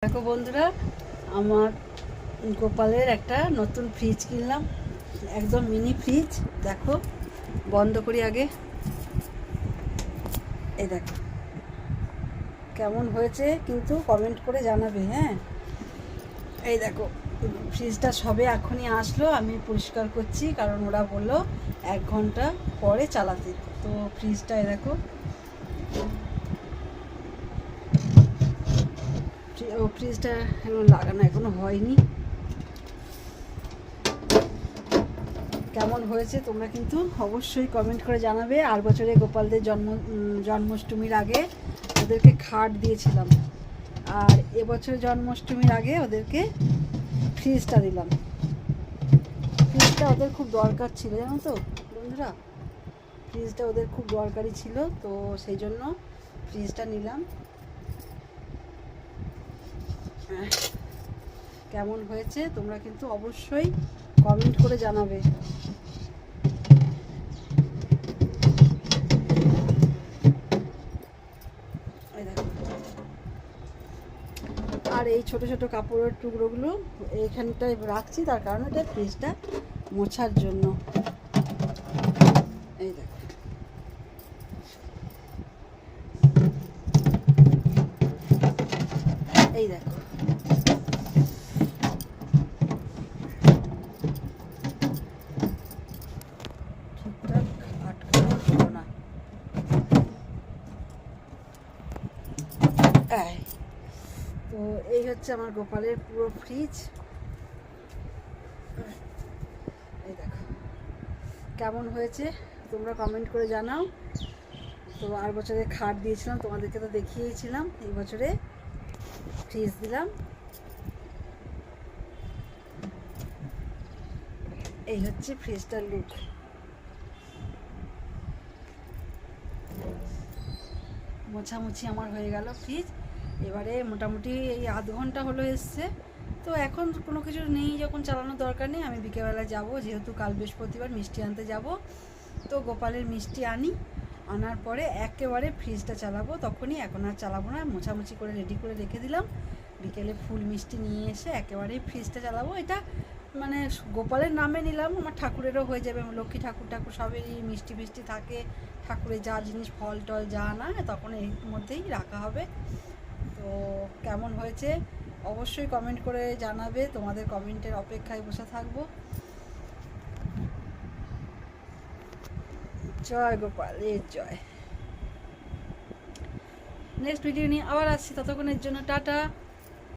দেখো বন্ধুরা, আমার গোপালের একটা নতুন ফ্রিজ কিনলাম, একদম মিনি ফ্রিজ। দেখো, বন্ধ করি আগে। এই দেখো কেমন হয়েছে, কিন্তু কমেন্ট করে জানাবে। হ্যাঁ, এই দেখো ফ্রিজটা সবে এখনই আসলো, আমি পরিষ্কার করছি, কারণ ওরা বললো 1 ঘন্টা পরে চালাতে। তো ফ্রিজটা এই দেখো, ফ্রিজটা এখন লাগানো এখনো হয়নি। কেমন হয়েছে তোমরা কিন্তু অবশ্যই কমেন্ট করে জানাবে। আর বছরে গোপালদের জন্মাষ্টমীর আগে ওদেরকে খাট দিয়েছিলাম, আর এবছর জন্মাষ্টমীর আগে ওদেরকে ফ্রিজটা দিলাম। ফ্রিজটা ওদের খুব দরকার ছিল, জানো তো বন্ধুরা, ফ্রিজটা ওদের খুব দরকারি ছিল, তো সেই জন্য ফ্রিজটা নিলাম। কেমন হয়েছে তোমরা কিন্তু অবশ্যই কমেন্ট করে জানাবে। আর এই ছোট ছোট কাপড়ের টুকরোগুলো এইখানটায় রাখছি, তার কারণ এটা ফ্রিজটা মোছার জন্য। এই দেখো, এই দেখো ঠিকঠাক আটকানো হলো না। তো এই হচ্ছে আমার গোপালের পুরো ফ্রিজ। এই দেখো কেমন হয়েছে তোমরা কমেন্ট করে জানাও। তো আর বছরে খাট দিয়েছিলাম, তোমাদেরকে তো দেখিয়েছিলাম। এই বছরে ফ্রিজ দিলাম। এই হচ্ছে ফ্রিজটার লুক। মোছামুছি আমার হয়ে গেল ফ্রিজ। এবারে মোটামুটি এই আধ ঘন্টা হলো এসছে। তো এখন কোনো কিছু নেই, যখন চালানোর দরকার নেই, আমি বিকেলবেলা যাব, যেহেতু কাল বৃহস্পতিবার মিষ্টি আনতে যাব। তো গোপালের মিষ্টি আনার পরে একেবারে ফ্রিজটা চালাবো, তখনই। এখন আর চালাবো না, মোছামুছি করে রেডি করে রেখে দিলাম। বিকেলে ফুল মিষ্টি নিয়ে এসে একেবারেই ফ্রিজটা চালাবো। এটা মানে গোপালের নামে নিলাম, আমার ঠাকুরেরও হয়ে যাবে। লক্ষ্মী ঠাকুর সবেরই মিষ্টি ফিষ্টি থাকে, ঠাকুরের যা জিনিস ফল টল যা না, তখন এর মধ্যেই রাখা হবে। তো কেমন হয়েছে অবশ্যই কমেন্ট করে জানাবে, তোমাদের কমেন্টের অপেক্ষায় বসে থাকবো। জয় গোপালের জয়। নেক্সট ভিডিও নিয়ে আবার আসছি, ততক্ষণের জন্য টাটা।